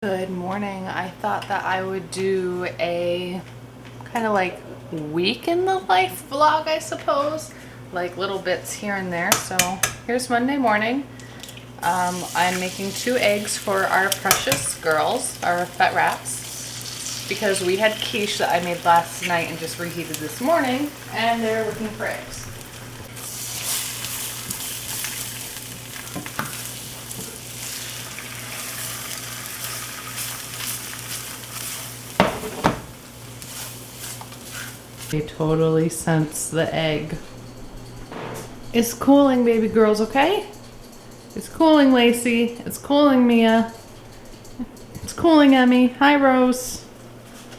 Good morning. I thought that I would do a kind of like week in the life vlog, I suppose, like little bits here and there. So here's Monday morning. I'm making 2 eggs for our precious girls, our pet rats, because we had quiche that I made last night and just reheated this morning, and they're looking for eggs. They totally sense the egg. It's cooling, baby girls, okay? It's cooling, Lacey. It's cooling, Mia. It's cooling, Emmy. Hi, Rose.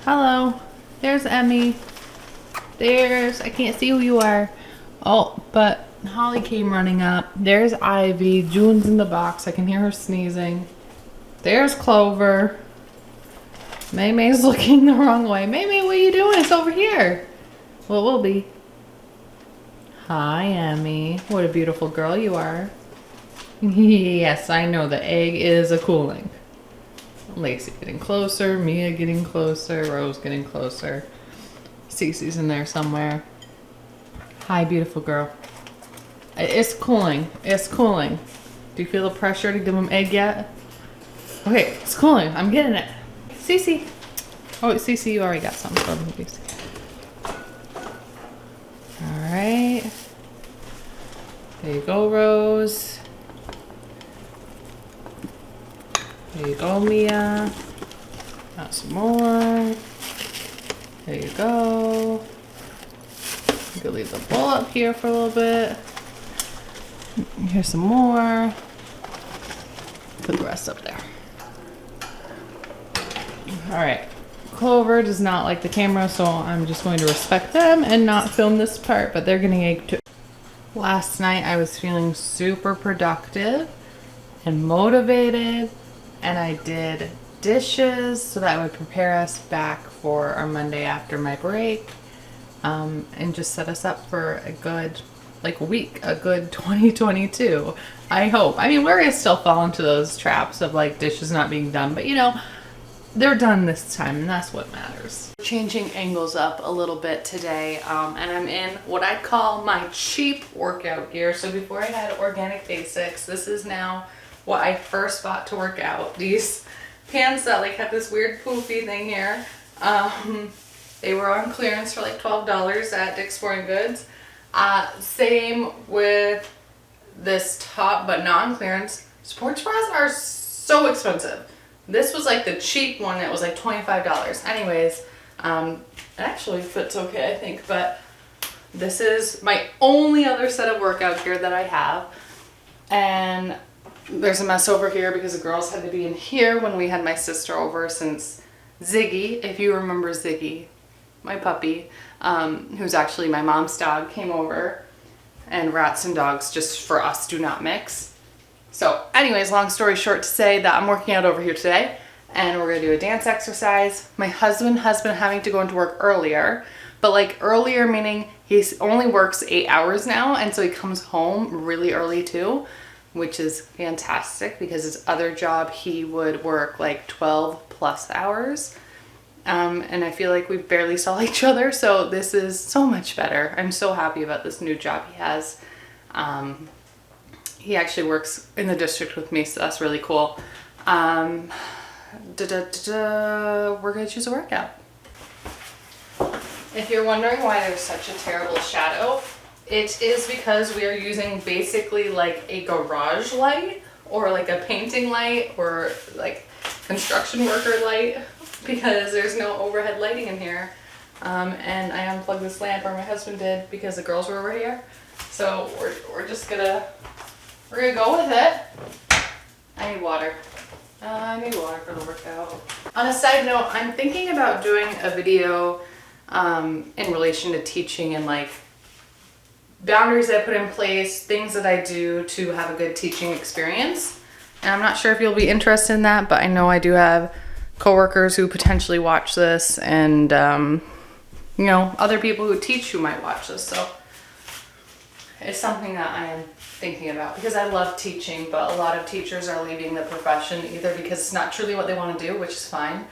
Hello. There's Emmy. I can't see who you are. Oh, but Holly came running up. There's Ivy. June's in the box. I can hear her sneezing. There's Clover. May's looking the wrong way. May, what are you doing? It's over here. Well, it will be. Hi, Emmy. What a beautiful girl you are. Yes, I know the egg is a cooling. Lacey getting closer, Mia getting closer, Rose getting closer. Cece's in there somewhere. Hi, beautiful girl. It's cooling. It's cooling. Do you feel the pressure to give them egg yet? Okay, it's cooling. I'm getting it. Cece. Oh, Cece, you already got something for me. Alright. There you go, Rose. There you go, Mia. Got some more. There you go. You can leave the bowl up here for a little bit. Here's some more. Put the rest up there. Alright. Clover does not like the camera, so I'm just going to respect them and not film this part, but they're getting egg too. Last night I was feeling super productive and motivated, and I did dishes so that would prepare us back for our Monday after my break, and just set us up for a good week, a good 2022. I hope. I mean, we're gonna still fall into those traps of like dishes not being done, but you know, they're done this time, and that's what matters. Changing angles up a little bit today, and I'm in what I call my cheap workout gear. So before I had Organic Basics, this is now what I first bought to work out. These pants that like have this weird poofy thing here. They were on clearance for like $12 at Dick's Sporting Goods. Same with this top, but non-clearance. Sports bras are so expensive. This was like the cheap one. It was like $25. Anyways, it actually fits okay, I think. But this is my only other set of workout gear that I have. And there's a mess over here because the girls had to be in here when we had my sister over, since Ziggy, if you remember Ziggy, my puppy, who's actually my mom's dog, came over. And rats and dogs, just for us, do not mix. So anyways, long story short to say that I'm working out over here today, and we're gonna do a dance exercise. My husband has been having to go into work earlier, but like earlier meaning he only works 8 hours now, and so he comes home really early too, which is fantastic because his other job he would work like 12 plus hours. And I feel like we barely saw each other, so this is so much better. I'm so happy about this new job he has. He actually works in the district with me, so that's really cool. We're gonna choose a workout. If you're wondering why there's such a terrible shadow, it is because we are using basically like a garage light or like a painting light or like construction worker light, because there's no overhead lighting in here. And I unplugged this lamp, or my husband did, because the girls were over here. So we're just gonna go with it. I need water. I need water for the workout. On a side note, I'm thinking about doing a video in relation to teaching and like boundaries I put in place, things that I do to have a good teaching experience. And I'm not sure if you'll be interested in that, but I know I do have coworkers who potentially watch this, and you know, other people who teach who might watch this. So it's something that I am thinking about, because I love teaching, but a lot of teachers are leaving the profession either because it's not truly what they want to do, which is fine,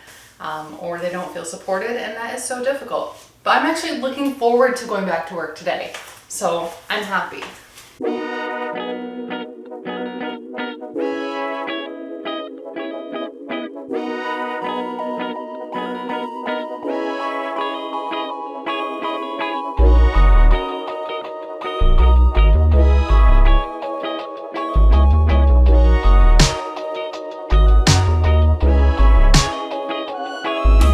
or they don't feel supported, and that is so difficult. But I'm actually looking forward to going back to work today, so I'm happy.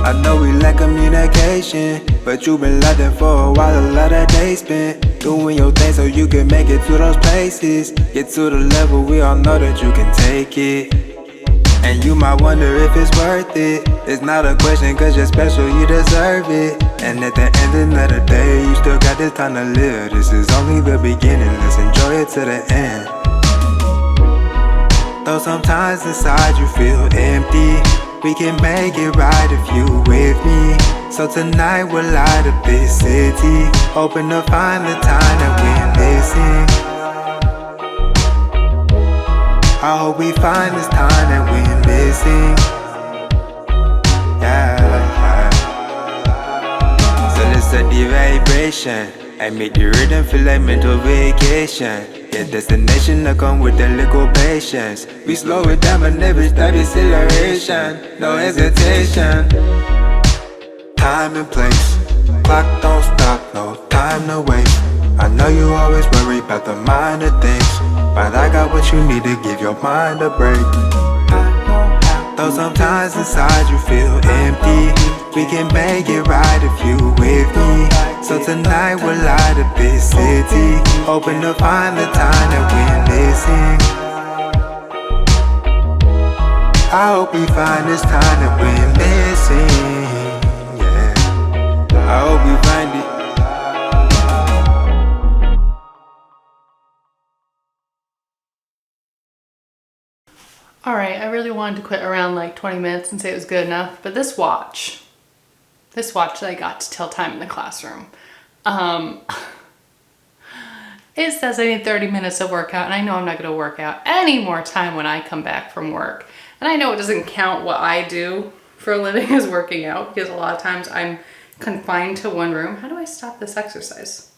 I know we lack communication, but you've been locked in for a while, a lot of days spent doing your thing so you can make it to those places. Get to the level we all know that you can take it. And you might wonder if it's worth it. It's not a question cause you're special, you deserve it. And at the end of the day, you still got this time to live. This is only the beginning, let's enjoy it to the end. Though sometimes inside you feel empty, we can make it right if you with me. So tonight we'll light up this city, hoping to find the time that we're missing. I hope we find this time that we're missing. Yeah. So let's set the vibration and make the rhythm feel like mental vacation. Yeah, destination to come with a little patience. We slow it down but never stop acceleration. No hesitation. Time and place, clock don't stop, no time to waste. I know you always worry about the minor things, but I got what you need to give your mind a break. Though sometimes inside you feel empty, we can make it right if you with me. So tonight we'll light up this city, hoping to find the time that we're missing. I hope we find this time that we're missing. Yeah, I hope we find it. Alright, I really wanted to quit around like 20 minutes and say it was good enough, but this watch that I got to tell time in the classroom, it says I need 30 minutes of workout, and I know I'm not going to work out any more time when I come back from work. And I know it doesn't count what I do for a living as working out, because a lot of times I'm confined to one room. How do I stop this exercise?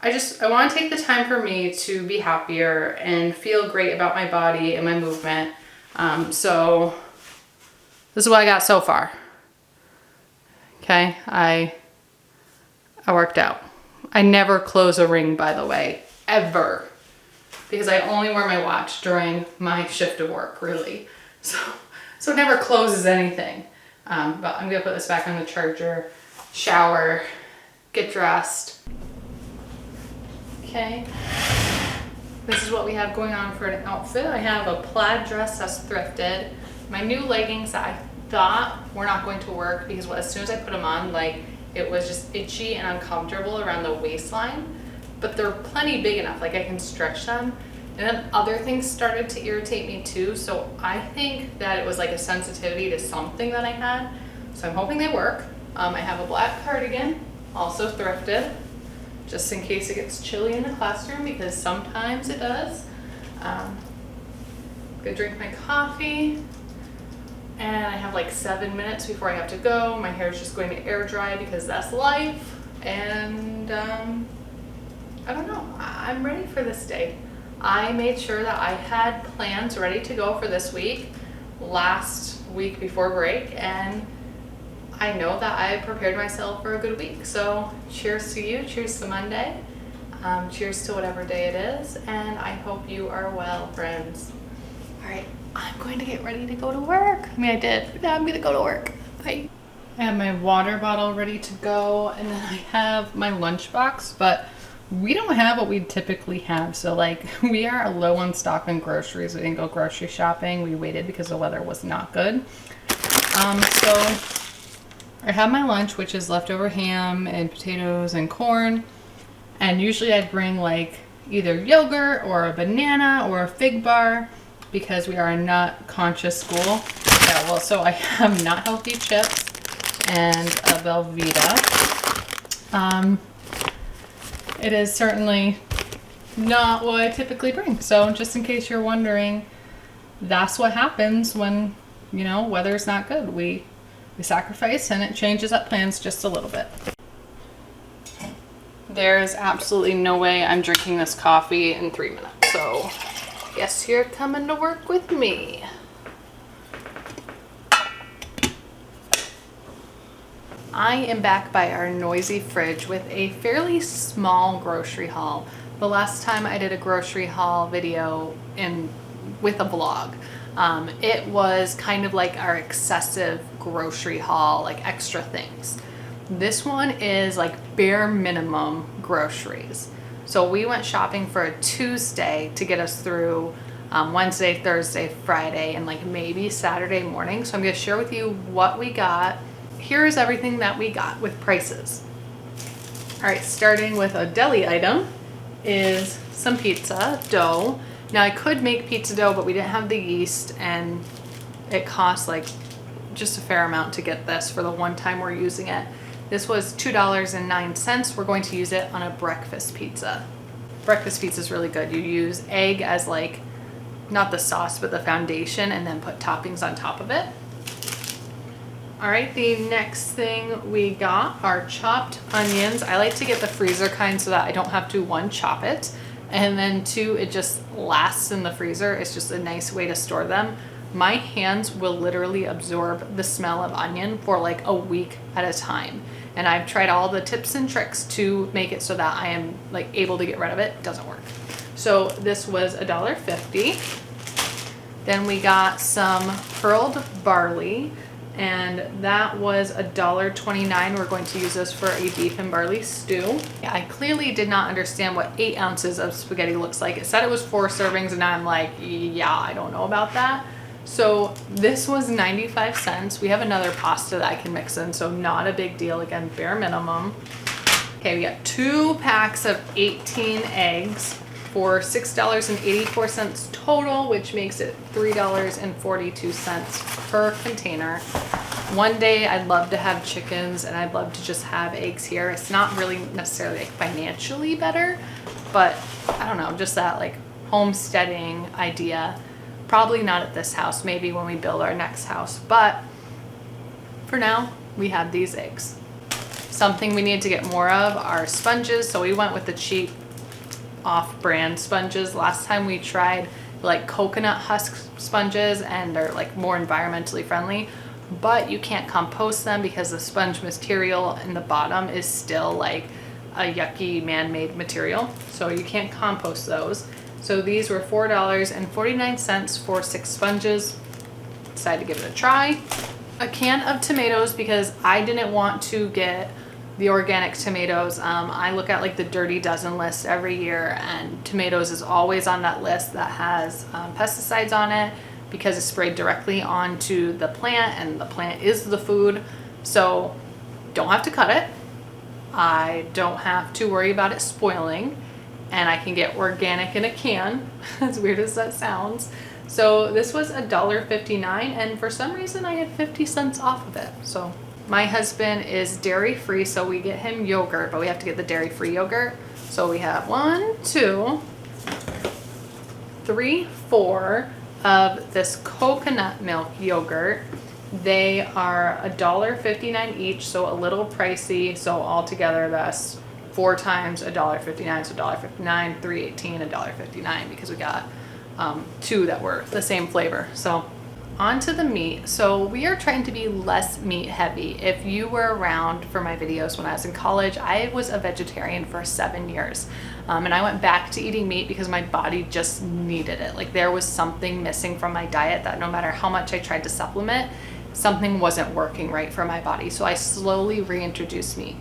I want to take the time for me to be happier and feel great about my body and my movement. So this is what I got so far. Okay, I worked out. I never close a ring, by the way, ever. Because I only wear my watch during my shift of work, really. So it never closes anything. But I'm gonna put this back on the charger, shower, get dressed. Okay, this is what we have going on for an outfit. I have a plaid dress that's thrifted. My new leggings that I thought were not going to work because as soon as I put them on, like, it was just itchy and uncomfortable around the waistline. But they're plenty big enough, like I can stretch them. And then other things started to irritate me too. So I think that it was like a sensitivity to something that I had. So I'm hoping they work. I have a black cardigan, also thrifted, just in case it gets chilly in the classroom, because sometimes it does. Gonna drink my coffee, and I have like 7 minutes before I have to go. My hair is just going to air dry because that's life, and I don't know, I'm ready for this day. I made sure that I had plans ready to go for this week, last week before break, and I know that I prepared myself for a good week. So cheers to you, cheers to Monday, cheers to whatever day it is, and I hope you are well, friends. All right, I'm going to get ready to go to work. I mean, I did, but now I'm gonna go to work. Bye. I have my water bottle ready to go, and then I have my lunchbox, but we don't have what we typically have. So like, we are low on stock on groceries. We didn't go grocery shopping. We waited because the weather was not good. So I have my lunch, which is leftover ham and potatoes and corn. And usually I'd bring like either yogurt or a banana or a fig bar because we are a nut conscious school. Yeah, well, so I have not healthy chips and a Velveeta. It is certainly not what I typically bring. So just in case you're wondering, that's what happens when, you know, weather's not good. We sacrifice and it changes up plans just a little bit. There's absolutely no way I'm drinking this coffee in 3 minutes. So guess you're coming to work with me. I am back by our noisy fridge with a fairly small grocery haul. The last time I did a grocery haul video with a vlog, it was kind of like our excessive grocery haul, like extra things. This one is like bare minimum groceries. So we went shopping for a Tuesday to get us through Wednesday, Thursday, Friday, and like maybe Saturday morning. So I'm gonna share with you what we got. Here's everything that we got with prices. All right, starting with a deli item is some pizza dough. Now I could make pizza dough, but we didn't have the yeast and it cost like just a fair amount to get this for the one time we're using it. This was $2.09. We're going to use it on a breakfast pizza. Breakfast pizza is really good. You use egg as like, not the sauce, but the foundation, and then put toppings on top of it. All right, the next thing we got are chopped onions. I like to get the freezer kind so that I don't have to, one, chop it, and then two, it just lasts in the freezer. It's just a nice way to store them. My hands will literally absorb the smell of onion for like a week at a time. And I've tried all the tips and tricks to make it so that I am like able to get rid of it. It doesn't work. So this was $1.50. Then we got some pearled barley, and that was $1.29. We're going to use this for a beef and barley stew. I clearly did not understand what 8 ounces of spaghetti looks like. It said it was 4 servings, and now I'm like, yeah, I don't know about that. So this was 95 cents. We have another pasta that I can mix in, so not a big deal. Again, bare minimum. Okay, we got 2 packs of 18 eggs for $6.84 total, which makes it $3.42 per container. One day I'd love to have chickens and I'd love to just have eggs here. It's not really necessarily like financially better, but I don't know, just that like homesteading idea. Probably not at this house, maybe when we build our next house, but for now we have these eggs. Something we need to get more of are sponges, so we went with the cheap off-brand sponges. Last time we tried like coconut husk sponges, and they're like more environmentally friendly, but you can't compost them because the sponge material in the bottom is still like a yucky man-made material, so you can't compost those. So these were $4.49 for 6 sponges. Decided to give it a try. A can of tomatoes because I didn't want to get the organic tomatoes. I look at like the Dirty Dozen list every year, and tomatoes is always on that list that has pesticides on it because it's sprayed directly onto the plant, and the plant is the food. So don't have to cut it. I don't have to worry about it spoiling, and I can get organic in a can, as weird as that sounds. So this was $1.59, and for some reason I had 50 cents off of it. So my husband is dairy free, so we get him yogurt, but we have to get the dairy free yogurt. So we have 1, 2, 3, 4 of this coconut milk yogurt. They are $1.59 each, so a little pricey. So altogether that's 4 times $1.59, so $1.59, $3.18, $1.59, because we got 2 that were the same flavor. So on to the meat. So we are trying to be less meat heavy. If you were around for my videos when I was in college, I was a vegetarian for 7 years. And I went back to eating meat because my body just needed it. Like there was something missing from my diet that no matter how much I tried to supplement, something wasn't working right for my body. So I slowly reintroduced meat.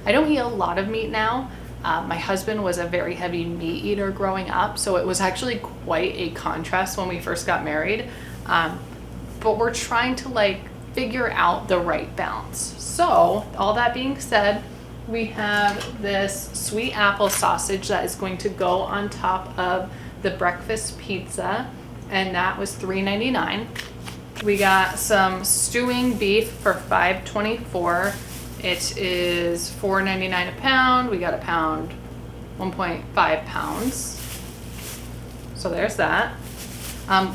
I don't eat a lot of meat now. My husband was a very heavy meat eater growing up, so it was actually quite a contrast when we first got married. But we're trying to like figure out the right balance. So all that being said, we have this sweet apple sausage that is going to go on top of the breakfast pizza, and that was $3.99. We got some stewing beef for $5.24. It is $4.99 a pound. We got a pound, 1.5 pounds. So there's that.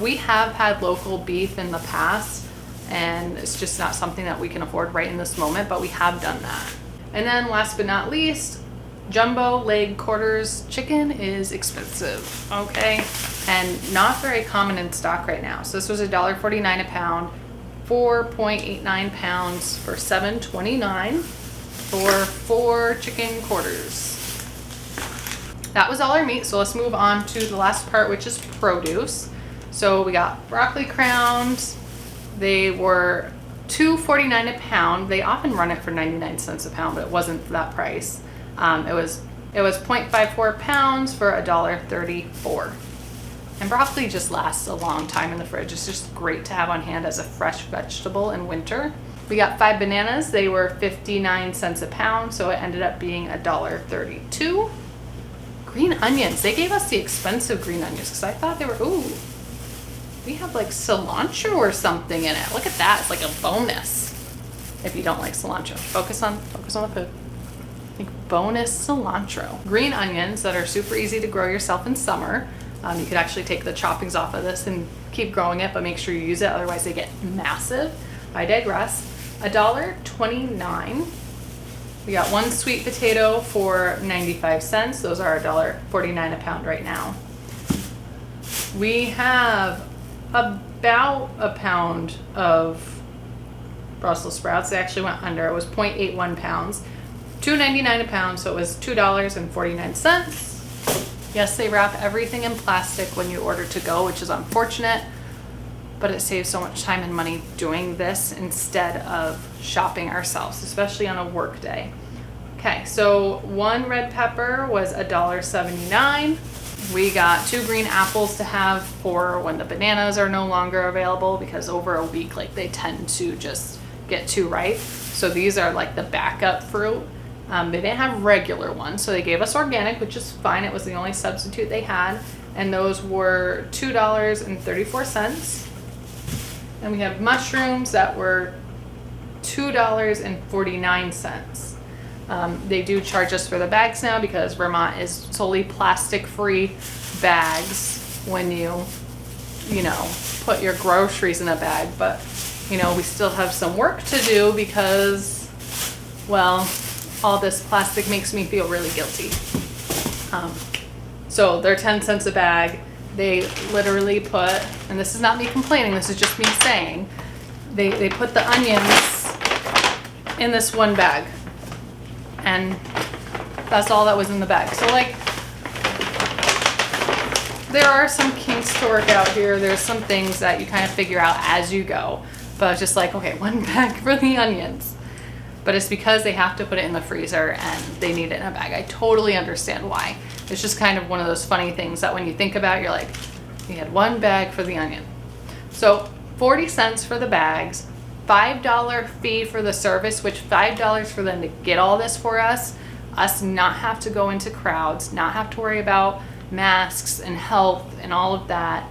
We have had local beef in the past, and it's just not something that we can afford right in this moment, but we have done that. And then last but not least, jumbo leg quarters chicken is expensive, okay? And not very common in stock right now. So this was $1.49 a pound, 4.89 pounds for $7.29 for 4 chicken quarters. That was all our meat, so let's move on to the last part, which is produce. So we got broccoli crowns. They were $2.49 a pound. They often run it for 99 cents a pound, but it wasn't that price. It was 0.54 pounds for $1.34. And broccoli just lasts a long time in the fridge. It's just great to have on hand as a fresh vegetable in winter. We got 5 bananas. They were 59 cents a pound, so it ended up being $1.32. Green onions. They gave us the expensive green onions because I thought they were, ooh, we have like cilantro or something in it. Look at that. It's like a bonus if you don't like cilantro. Focus on the food. Like bonus cilantro. Green onions that are super easy to grow yourself in summer. You could actually take the choppings off of this and keep growing it, but make sure you use it, otherwise they get massive. I digress. $1.29. We got 1 sweet potato for 95 cents. Those are $1.49 a pound right now. We have about a pound of Brussels sprouts. They actually went under. It was 0.81 pounds. $2.99 a pound, so it was $2.49. Yes, they wrap everything in plastic when you order to go, which is unfortunate, but it saves so much time and money doing this instead of shopping ourselves, especially on a work day. Okay, so 1 red pepper was $1.79. We got 2 green apples to have for when the bananas are no longer available, because over a week, like, they tend to just get too ripe. So these are like the backup fruit. They didn't have regular ones, so they gave us organic, which is fine. It was the only substitute they had, and those were $2.34. And we have mushrooms that were $2.49. They do charge us for the bags now because Vermont is solely plastic-free bags when you put your groceries in a bag. But, we still have some work to do because, well, all this plastic makes me feel really guilty. So they're 10 cents a bag. They literally put, and this is not me complaining, this is just me saying, they put the onions in this one bag. And that's all that was in the bag. So, like, there are some kinks to work out here. There's some things that you kind of figure out as you go. But it's just like, okay, 1 bag for the onions. But it's because they have to put it in the freezer and they need it in a bag. I totally understand why. It's just kind of one of those funny things that when you think about it, you're like, you had 1 bag for the onion. So 40 cents for the bags, $5 fee for the service, which $5 for them to get all this for us not have to go into crowds, not have to worry about masks and health and all of that,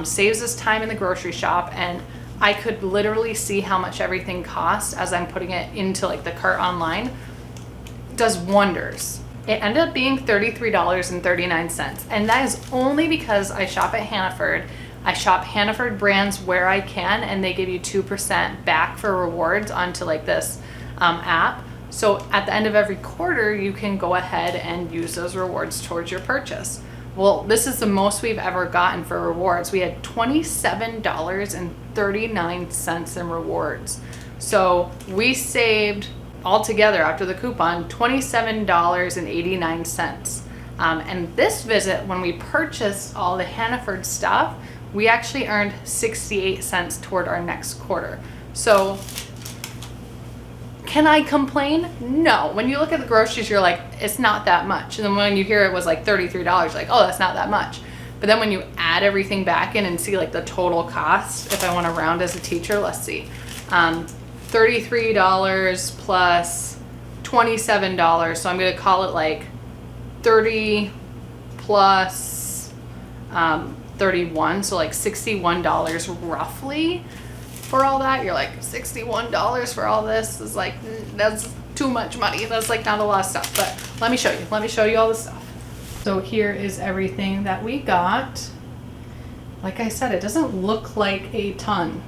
saves us time in the grocery shop. And I could literally see how much everything costs as I'm putting it into like the cart online. It does wonders. It ended up being $33.39, and that is only because I shop at Hannaford. I shop Hannaford brands where I can, and they give you 2% back for rewards onto like this app. So at the end of every quarter, you can go ahead and use those rewards towards your purchase. Well, this is the most we've ever gotten for rewards. We had $27.39 in rewards. So we saved altogether after the coupon $27.89. And this visit, when we purchased all the Hannaford stuff, we actually earned 68 cents toward our next quarter. So can I complain? No. When you look at the groceries, you're like, it's not that much. And then when you hear it was like $33, like, oh, that's not that much. But then when you add everything back in and see like the total cost, if I want to round as a teacher, let's see. $33 plus $27. So I'm going to call it like 30 plus 31. So like $61 roughly. For all that, you're like, $61 for all this is like, that's too much money. That's like not a lot of stuff. But let me show you all the stuff. So here is everything that we got. Like I said, it doesn't look like a ton.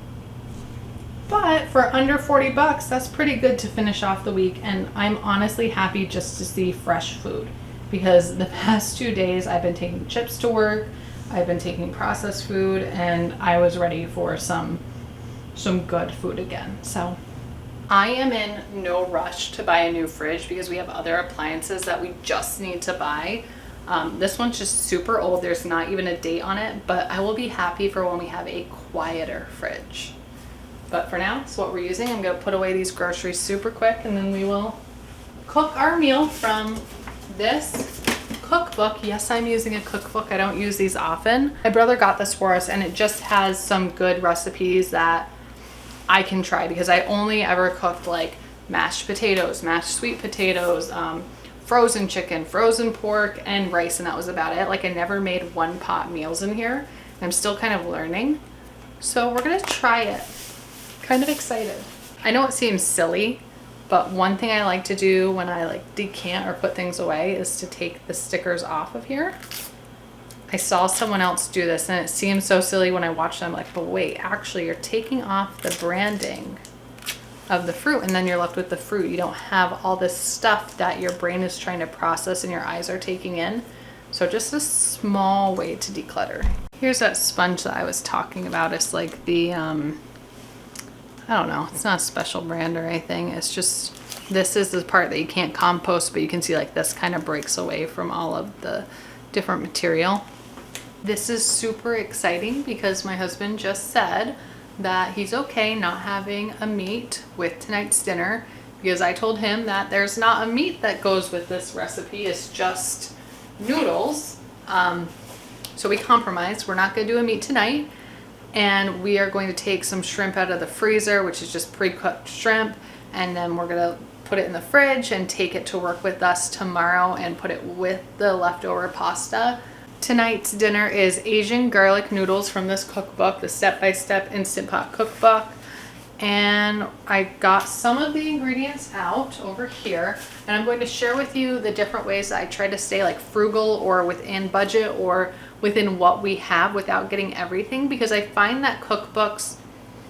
But for under 40 bucks, that's pretty good to finish off the week. And I'm honestly happy just to see fresh food, because the past 2 days I've been taking chips to work, I've been taking processed food, and I was ready for some good food again. So I am in no rush to buy a new fridge because we have other appliances that we just need to buy. This one's just super old. There's not even a date on it, but I will be happy for when we have a quieter fridge. But for now, it's what we're using. I'm going to put away these groceries super quick, and then we will cook our meal from this cookbook. Yes, I'm using a cookbook. I don't use these often. My brother got this for us, and it just has some good recipes that I can try, because I only ever cooked like mashed potatoes, mashed sweet potatoes, frozen chicken, frozen pork, and rice, and that was about it. Like, I never made one pot meals in here. I'm still kind of learning. So we're gonna try it. Kind of excited. I know it seems silly, but one thing I like to do when I like decant or put things away is to take the stickers off of here. I saw someone else do this and it seems so silly when I watch them, like, but wait, actually you're taking off the branding of the fruit and then you're left with the fruit. You don't have all this stuff that your brain is trying to process and your eyes are taking in. So just a small way to declutter. Here's that sponge that I was talking about. It's like the, I don't know, it's not a special brand or anything. It's just, this is the part that you can't compost, but you can see like this kind of breaks away from all of the different material. This is super exciting because my husband just said that he's okay not having a meat with tonight's dinner, because I told him that there's not a meat that goes with this recipe. It's just noodles. So we compromised. We're not going to do a meat tonight, and we are going to take some shrimp out of the freezer, which is just pre-cooked shrimp, and then we're going to put it in the fridge and take it to work with us tomorrow and put it with the leftover pasta. Tonight's dinner is Asian garlic noodles from this cookbook, the step-by-step Instant Pot cookbook. And I got some of the ingredients out over here, and I'm going to share with you the different ways that I try to stay like frugal or within budget or within what we have without getting everything, because I find that cookbooks,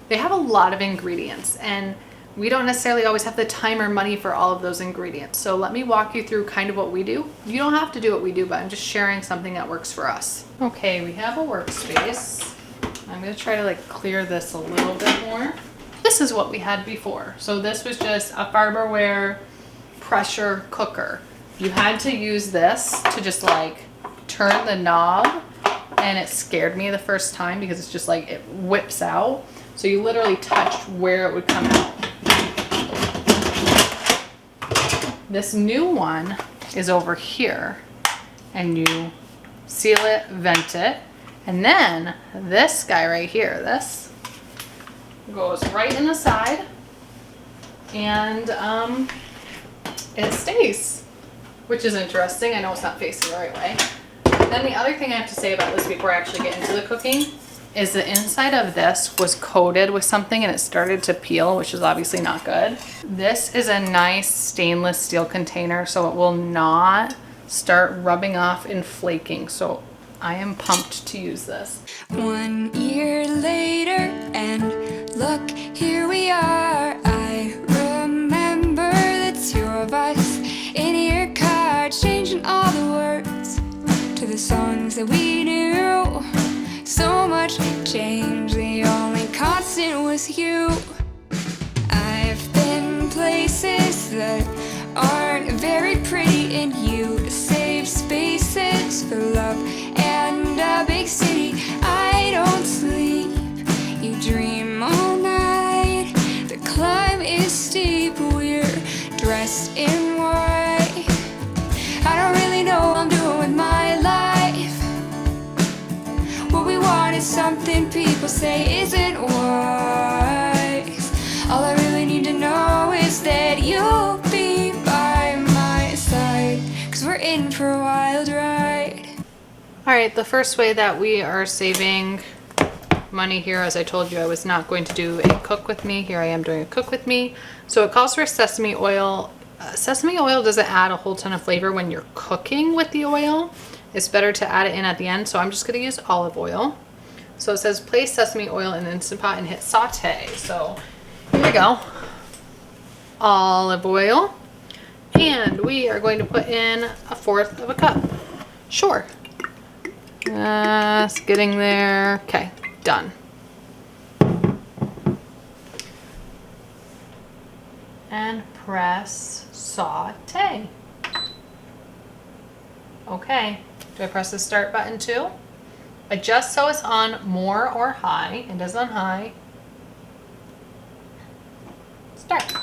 they have a lot of ingredients and we don't necessarily always have the time or money for all of those ingredients. So let me walk you through kind of what we do. You don't have to do what we do, but I'm just sharing something that works for us. Okay, we have a workspace. I'm gonna try to like clear this a little bit more. This is what we had before. So this was just a Farberware pressure cooker. You had to use this to just like turn the knob, and it scared me the first time because it's just like it whips out. So you literally touched where it would come out. This new one is over here, and you seal it, vent it, and then this guy right here, this goes right in the side, and it stays, which is interesting. I know it's not facing the right way. Then the other thing I have to say about this before I actually get into the cooking is the inside of this was coated with something and it started to peel, which is obviously not good. This is a nice stainless steel container, so it will not start rubbing off and flaking. So I am pumped to use this. 1 year later, and look, here we are. I remember the two of us in your car, changing all the words to the songs that we knew. So much change, the only constant was you. I've been places that aren't very pretty, and you save spaces for love and a big city. I don't sleep, you dream all night. The climb is steep, we're dressed in white. I don't really know what I'm doing with my life. What we want is something people say isn't wise. All I really need to know is that you'll be by my side, 'cause we're in for a wild ride. All right, the first way that we are saving money here, as I told you I was not going to do a cook with me. Here I am doing a cook with me. So it calls for sesame oil. Sesame oil doesn't add a whole ton of flavor when you're cooking with the oil. It's better to add it in at the end, so I'm just gonna use olive oil. So it says place sesame oil in the Instant Pot and hit saute. So here we go. Olive oil. And we are going to put in 1/4 of a cup. Sure. It's getting there. Okay, done. And press saute. Okay, do I press the start button too? Adjust so it's on more or high. It is on high. Start.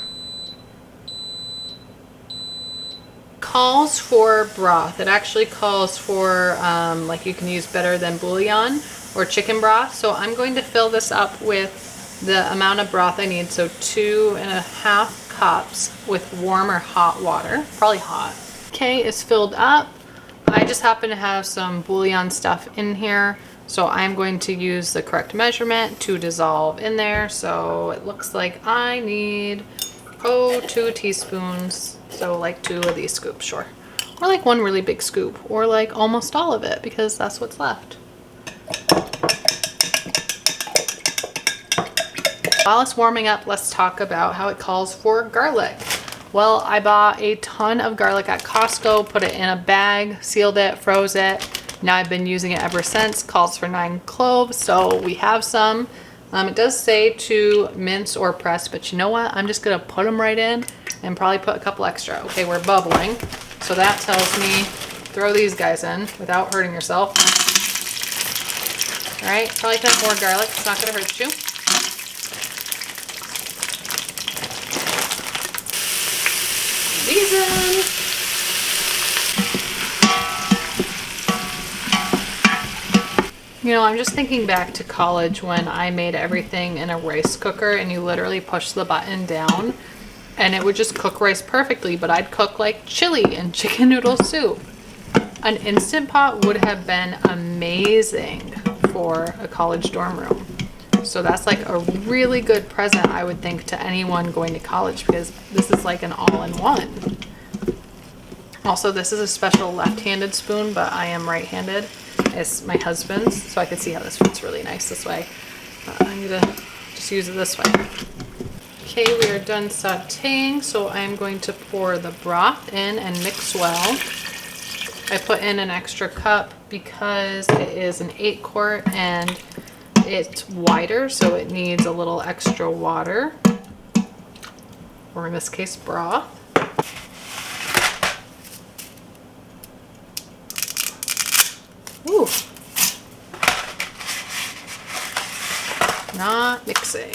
Calls for broth. It actually calls for like you can use better than bouillon or chicken broth. So I'm going to fill this up with the amount of broth I need. So 2.5 cups with warm or hot water, probably hot. Okay, it's filled up. I just happen to have some bouillon stuff in here, so I'm going to use the correct measurement to dissolve in there. So it looks like I need 2 teaspoons, so like 2 of these scoops, sure, or like 1 really big scoop, or like almost all of it, because that's what's left. While it's warming up, let's talk about how it calls for garlic. Well, I bought a ton of garlic at Costco, put it in a bag, sealed it, froze it. Now I've been using it ever since. Calls for 9 cloves, so we have some. It does say to mince or press, but you know what? I'm just gonna put them right in and probably put a couple extra. Okay, we're bubbling. So that tells me throw these guys in without hurting yourself. All right, probably put more garlic. It's not gonna hurt you. These in. You know, I'm just thinking back to college when I made everything in a rice cooker and you literally push the button down and it would just cook rice perfectly, but I'd cook like chili and chicken noodle soup. An Instant Pot would have been amazing for a college dorm room. So that's like a really good present, I would think, to anyone going to college, because this is like an all-in-one. Also, this is a special left-handed spoon, but I am right-handed. It's my husband's, so I can see how this fits really nice this way. I'm gonna just use it this way. Okay, we are done sauteing, so I'm going to pour the broth in and mix well. I put in an extra cup because it is an 8-quart and it's wider, so it needs a little extra water, or in this case, broth. Ooh. Not mixing.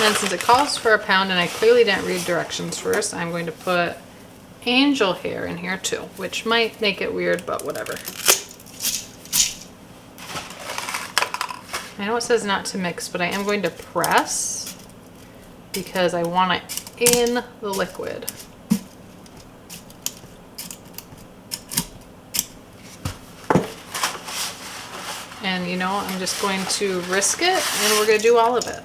And since it calls for a pound and I clearly didn't read directions first, I'm going to put angel hair in here too, which might make it weird, but whatever. I know it says not to mix, but I am going to press because I want it in the liquid. And you know, I'm just going to risk it and we're going to do all of it.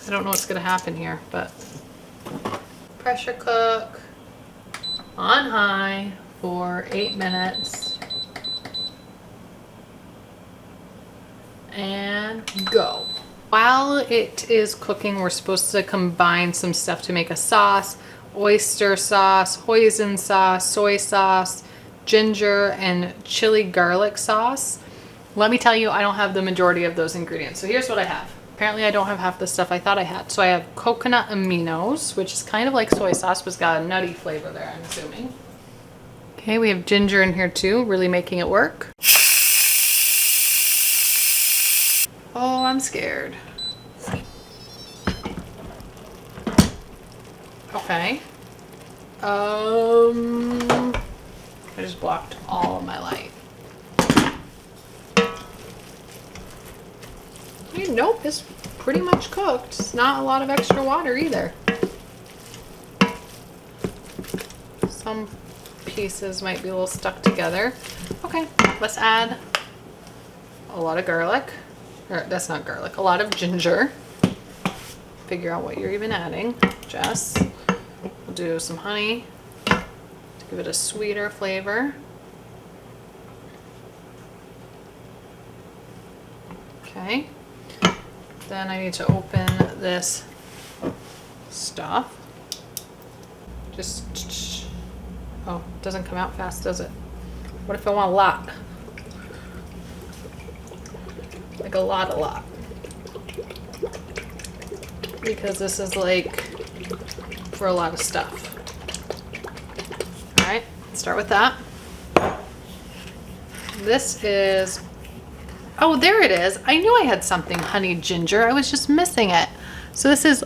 I don't know what's going to happen here, but pressure cook on high for 8 minutes and go. While it is cooking, we're supposed to combine some stuff to make a sauce: oyster sauce, hoisin sauce, soy sauce, ginger, and chili garlic sauce. Let me tell you, I don't have the majority of those ingredients. So here's what I have. Apparently I don't have half the stuff I thought I had. So I have coconut aminos, which is kind of like soy sauce, but it's got a nutty flavor there, I'm assuming. Okay, we have ginger in here too, really making it work. Oh, I'm scared. Okay. I just blocked all of my light. Nope, it's pretty much cooked. It's not a lot of extra water either. Some pieces might be a little stuck together. Okay, let's add a lot of garlic. or that's not garlic, a lot of ginger. Figure out what you're even adding, Jess. We'll do some honey to give it a sweeter flavor. Okay. Then I need to open this stuff. Just, oh, it doesn't come out fast, does it? What if I want a lot? Like a lot. Because this is like for a lot of stuff. All right, start with that. This is, oh, there it is. I knew I had something honey ginger. I was just missing it. So this is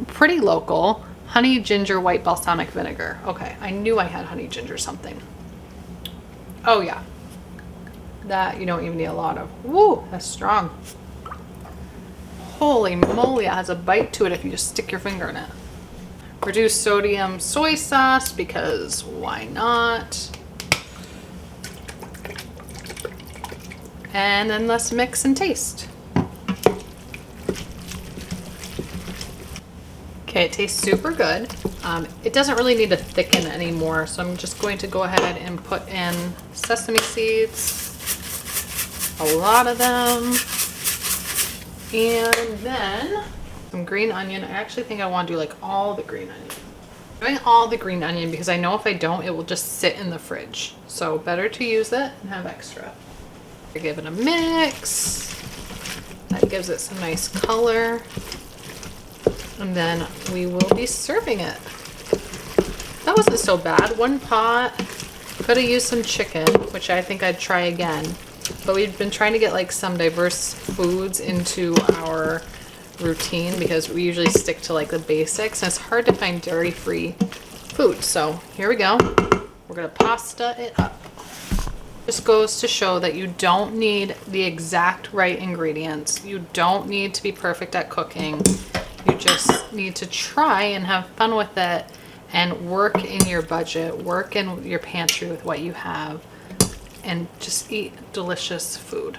pretty local. Honey ginger white balsamic vinegar. Okay, I knew I had honey ginger something. Oh yeah. That you don't even need a lot of. Woo, that's strong. Holy moly, it has a bite to it if you just stick your finger in it. Reduced sodium soy sauce, because why not? And then let's mix and taste. Okay, it tastes super good. It doesn't really need to thicken anymore, so I'm just going to go ahead and put in sesame seeds. A lot of them. And then some green onion. I actually think I want to do like all the green onion. I'm doing all the green onion because I know if I don't, it will just sit in the fridge. So better to use it and have extra. I give it a mix. That gives it some nice color. And then we will be serving it. That wasn't so bad. One pot. Could have used some chicken, which I think I'd try again. But we've been trying to get like some diverse foods into our routine because we usually stick to like the basics, and it's hard to find dairy-free food. So here we go. We're gonna pasta it up. This goes to show that you don't need the exact right ingredients. You don't need to be perfect at cooking. You just need to try and have fun with it and work in your budget, work in your pantry with what you have, and just eat delicious food.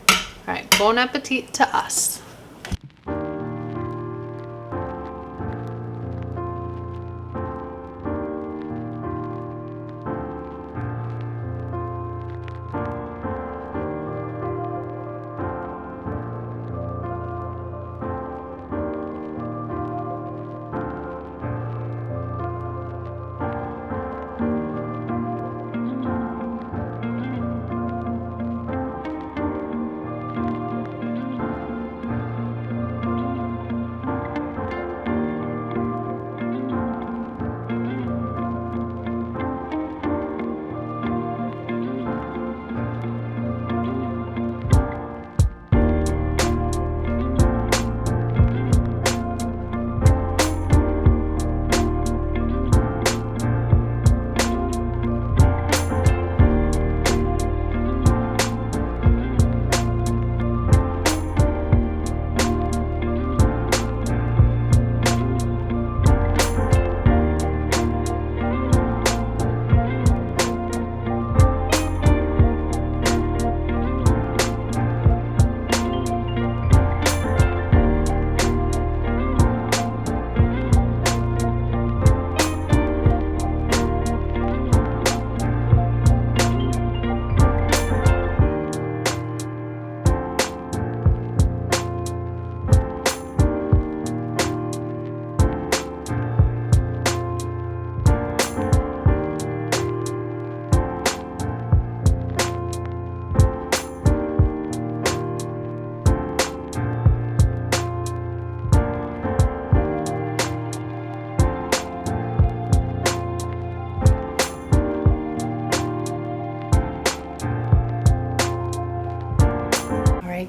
All right, bon appetit to us.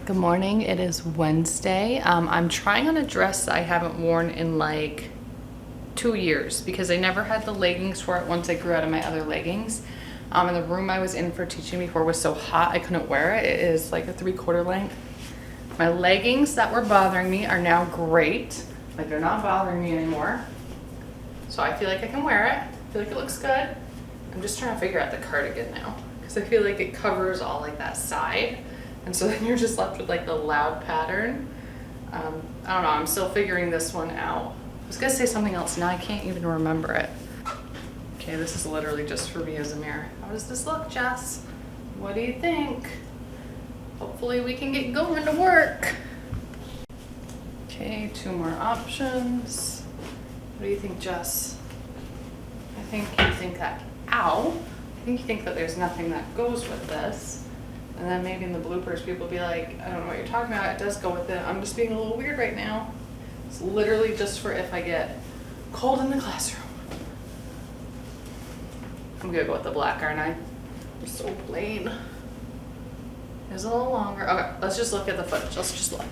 Good morning. It is Wednesday. I'm trying on a dress I haven't worn in like 2 years because I never had the leggings for it once I grew out of my other leggings. And the room I was in for teaching before was so hot I couldn't wear it. It is like a 3/4 length. My leggings that were bothering me are now great. Like they're not bothering me anymore. So I feel like I can wear it. I feel like it looks good. I'm just trying to figure out the cardigan now because I feel like it covers all like that side. And so then you're just left with like the loud pattern. I don't know, I'm still figuring this one out. I was gonna say something else, now I can't even remember it. Okay, this is literally just for me as a mirror. How does this look, Jess? What do you think? Hopefully we can get going to work. Okay, 2 more options. What do you think, Jess? I think you think that, ow. I think you think that there's nothing that goes with this. And then maybe in the bloopers, people be like, I don't know what you're talking about. It does go with it. I'm just being a little weird right now. It's literally just for if I get cold in the classroom. I'm gonna go with the black, aren't I? I'm so plain. It's a little longer. Okay, let's just look at the footage. Let's just look.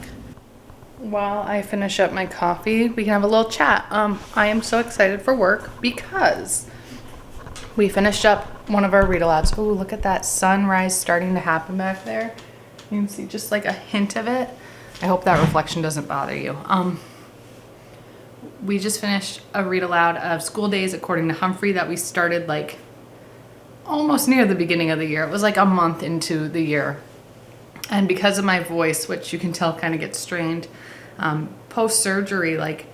While I finish up my coffee, we can have a little chat. I am so excited for work because we finished up one of our read alouds. Oh, look at that sunrise starting to happen back there. You can see just like a hint of it. I hope that reflection doesn't bother you. We just finished a read aloud of School Days According to Humphrey that we started like almost near the beginning of the year. It was like a month into the year. And because of my voice, which you can tell kind of gets strained, post-surgery, like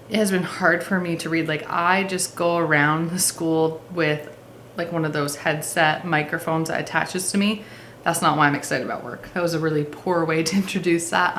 it has been hard for me to read. Like I just go around the school with like one of those headset microphones that attaches to me. That's not why I'm excited about work. That was a really poor way to introduce that.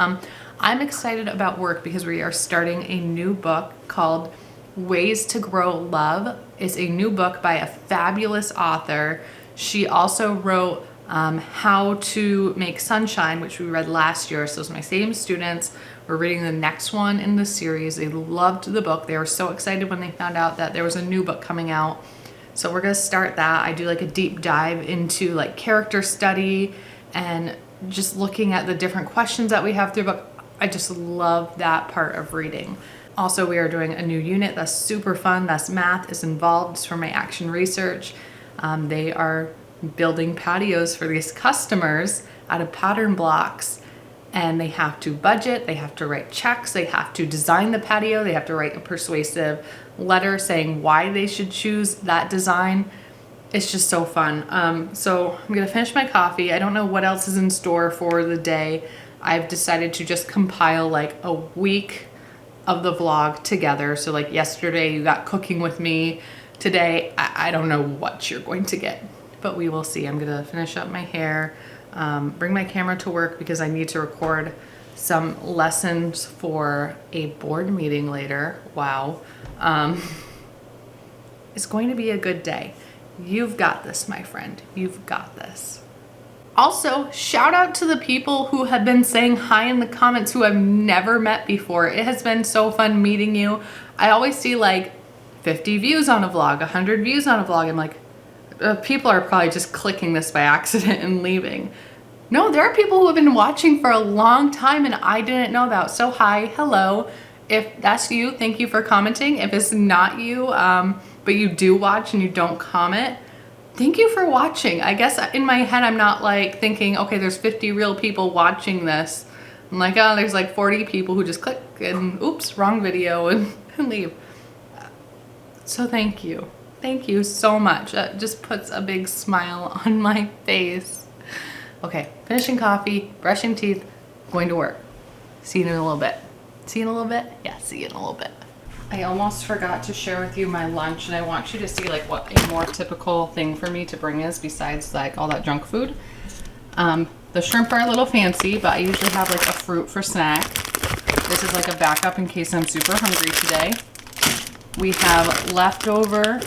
I'm excited about work because we are starting a new book called Ways to Grow Love. It's a new book by a fabulous author. She also wrote How to Make Sunshine, which we read last year. So it's my same students. We're reading the next one in the series. They loved the book. They were so excited when they found out that there was a new book coming out. So we're gonna start that. I do like a deep dive into like character study and just looking at the different questions that we have through the book. I just love that part of reading. Also, we are doing a new unit that's super fun. That's math is involved. It's for my action research. They are building patios for these customers out of pattern blocks, and they have to budget, they have to write checks, they have to design the patio, they have to write a persuasive letter saying why they should choose that design. It's just so fun. So I'm gonna finish my coffee. I don't know what else is in store for the day. I've decided to just compile like a week of the vlog together. So like yesterday you got cooking with me. Today, I don't know what you're going to get, but we will see. I'm gonna finish up my hair, bring my camera to work because I need to record some lessons for a board meeting later. Wow. It's going to be a good day. You've got this, my friend. You've got this. Also, shout out to the people who have been saying hi in the comments who I've never met before. It has been so fun meeting you. I always see like 50 views on a vlog, 100 views on a vlog. I'm like, people are probably just clicking this by accident and leaving. No, there are people who have been watching for a long time and I didn't know that. So hi, hello. If that's you, thank you for commenting. If it's not you, but you do watch and you don't comment, thank you for watching. I guess in my head, I'm not like thinking, okay, there's 50 real people watching this. I'm like, oh, there's like 40 people who just click and oops, wrong video and leave. So thank you. Thank you so much. It just puts a big smile on my face. Okay, finishing coffee, brushing teeth, going to work. See you in a little bit. See you in a little bit? Yeah, see you in a little bit. I almost forgot to share with you my lunch, and I want you to see like what a more typical thing for me to bring is besides like all that junk food. The shrimp are a little fancy, but I usually have like a fruit for snack. This is like a backup in case I'm super hungry today. We have leftover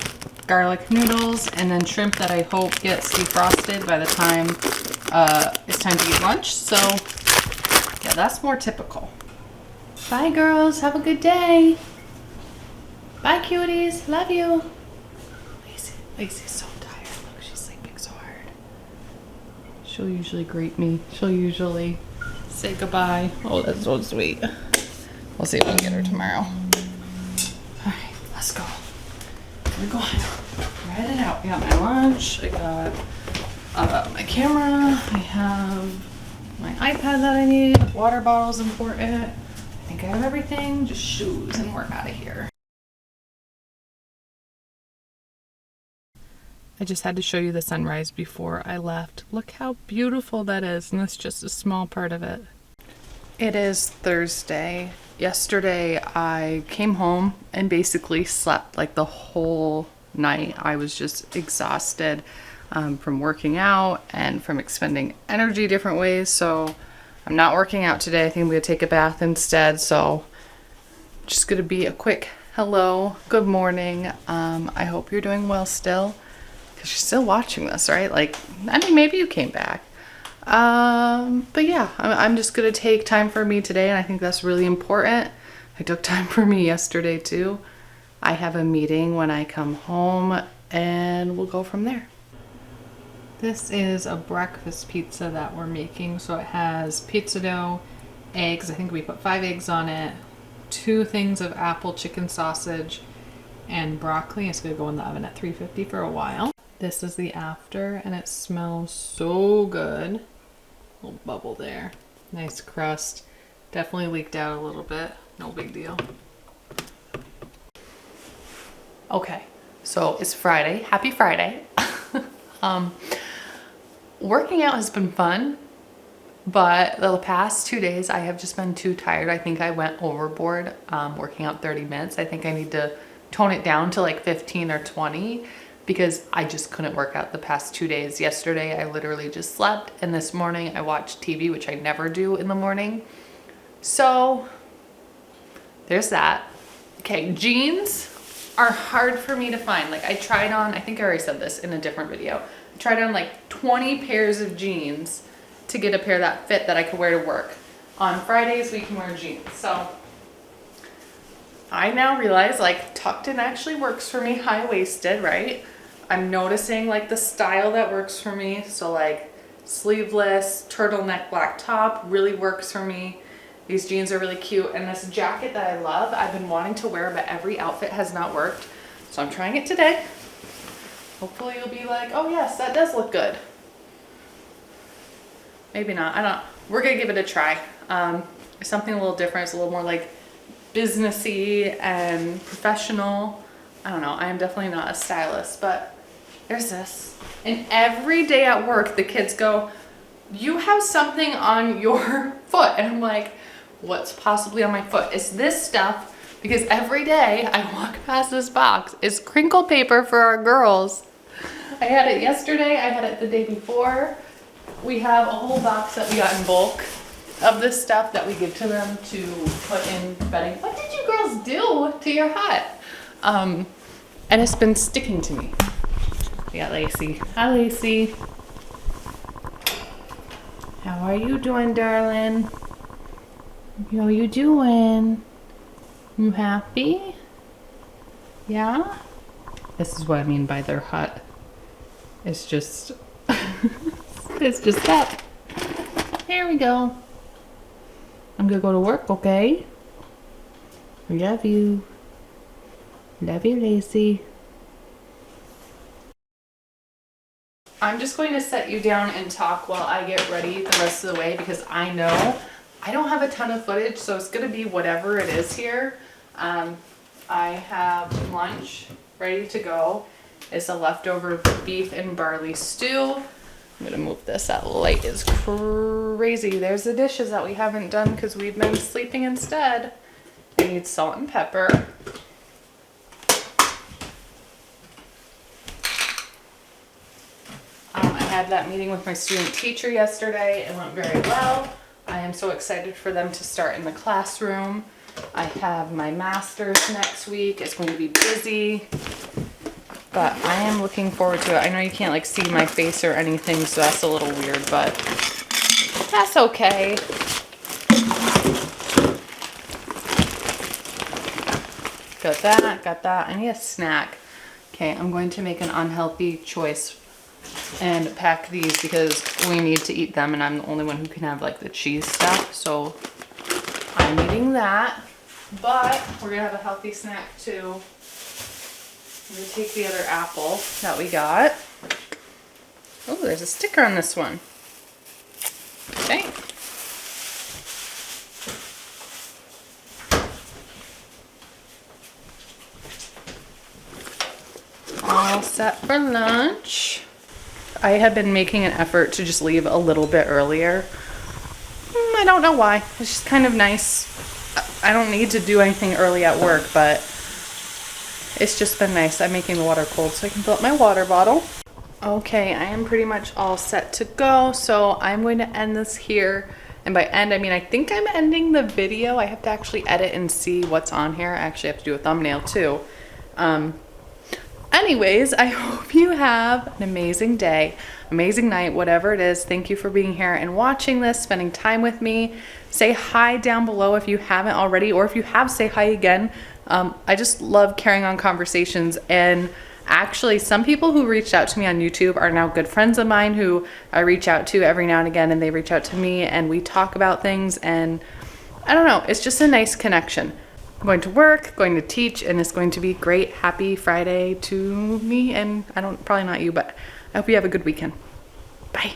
garlic noodles and then shrimp that I hope gets defrosted by the time it's time to eat lunch. So yeah, that's more typical. Bye girls, have a good day. Bye cuties, love you. Lacey's so tired. Look, she's sleeping so hard. She'll usually greet me. She'll usually say goodbye. Oh, that's so sweet. We'll see if we can get her tomorrow. All right, let's go. We're going. We're headed out. I got my lunch. I got my camera. I have my iPad that I need. Water bottle's important. I think I have everything. Just shoes and we're out of here. I just had to show you the sunrise before I left. Look how beautiful that is, and that's just a small part of it. It is Thursday. Yesterday I came home and basically slept like the whole night. I was just exhausted from working out and from expending energy different ways. So I'm not working out today. I think I'm going to take a bath instead. So just going to be a quick hello, good morning. I hope you're doing well still, because you're still watching this, right? Like, I mean, maybe you came back. But yeah, I'm just going to take time for me today, and I think that's really important. I took time for me yesterday too. I have a meeting when I come home, and we'll go from there. This is a breakfast pizza that we're making. So it has pizza dough, eggs. I think we put 5 eggs on it, 2 things of apple chicken sausage, and broccoli. It's going to go in the oven at 350 for a while. This is the after, and it smells so good. Little bubble there. Nice crust. Definitely leaked out a little bit. No big deal. Okay, so it's Friday. Happy Friday. Working out has been fun, but the past 2 days I have just been too tired. I think I went overboard working out 30 minutes. I think I need to tone it down to like 15 or 20 because I just couldn't work out the past 2 days. Yesterday I literally just slept, and this morning I watched TV, which I never do in the morning. So there's that. Okay, jeans are hard for me to find. Like, I tried on, I think I already said this in a different video, I tried on like 20 pairs of jeans to get a pair that fit that I could wear to work. On Fridays we can wear jeans. So I now realize like tucked in actually works for me, high-waisted, right? I'm noticing like the style that works for me. So like sleeveless, turtleneck, black top really works for me. These jeans are really cute, and this jacket that I love, I've been wanting to wear, but every outfit has not worked. So I'm trying it today. Hopefully you'll be like, oh yes, that does look good. Maybe not, I don't know. We're gonna give it a try. It's something a little different. It's a little more like businessy and professional. I don't know, I am definitely not a stylist, but there's this. And every day at work, the kids go, you have something on your foot. And I'm like, what's possibly on my foot? It's this stuff, because every day I walk past this box. It's crinkle paper for our girls. I had it yesterday, I had it the day before. We have a whole box that we got in bulk of this stuff that we give to them to put in bedding. What did you girls do to your hut? And it's been sticking to me. We got Lacey. Hi, Lacey. How are you doing, darling? How you doing? You happy? Yeah? This is what I mean by their hut. It's just, it's just that. Here we go. I'm gonna go to work, okay? Love you. Love you, Lacey. I'm just going to set you down and talk while I get ready the rest of the way, because I know I don't have a ton of footage, so it's going to be whatever it is here. I have lunch ready to go. It's a leftover beef and barley stew. I'm going to move this. That light is crazy. There's the dishes that we haven't done because we've been sleeping instead. I need salt and pepper. I had that meeting with my student teacher yesterday. It went very well. I am so excited for them to start in the classroom. I have my master's next week. It's going to be busy, but I am looking forward to it. I know you can't like see my face or anything, so that's a little weird, but that's okay. Got that, got that. I need a snack. Okay, I'm going to make an unhealthy choice and pack these because we need to eat them, and I'm the only one who can have like the cheese stuff, so I'm eating that. But we're gonna have a healthy snack too. I'm gonna take the other apple that we got. Oh, there's a sticker on this one. Okay. all set for lunch. I had been making an effort to just leave a little bit earlier. I don't know why. It's just kind of nice. I don't need to do anything early at work, but it's just been nice. I'm making the water cold so I can fill up my water bottle. Okay, I am pretty much all set to go, so I'm going to end this here. And by end, I mean I think I'm ending the video. I have to actually edit and see what's on here. I actually have to do a thumbnail too. Anyways, I hope you have an amazing day, amazing night, whatever it is. Thank you for being here and watching this, spending time with me. Say hi down below if you haven't already, or if you have, say hi again. I just love carrying on conversations, and actually some people who reached out to me on YouTube are now good friends of mine who I reach out to every now and again, and they reach out to me and we talk about things, and I don't know, it's just a nice connection. I'm going to work, going to teach, and it's going to be great. Happy Friday to me, and probably not you, but I hope you have a good weekend. Bye.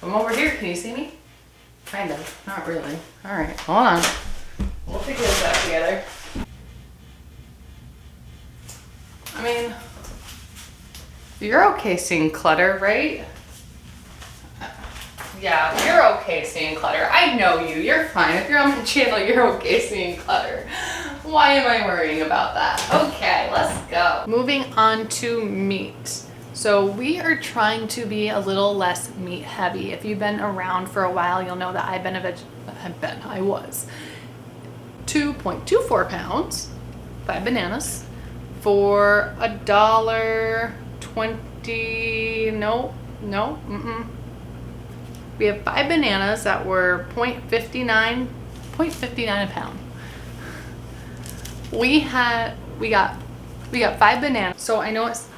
I'm over here, can you see me? Kind of, not really. All right, hold on. We'll figure this out together. I mean, you're okay seeing clutter, right? Yeah, you're okay seeing clutter. I know you, you're fine. If you're on my channel, you're okay seeing clutter. Why am I worrying about that? Okay, let's go. Moving on to meat. So we are trying to be a little less meat heavy. If you've been around for a while, you'll know that I was 2.24 pounds, 5 bananas for $1.20. No. We have 5 bananas that were 0.59 a pound. We got 5 bananas. So I know it's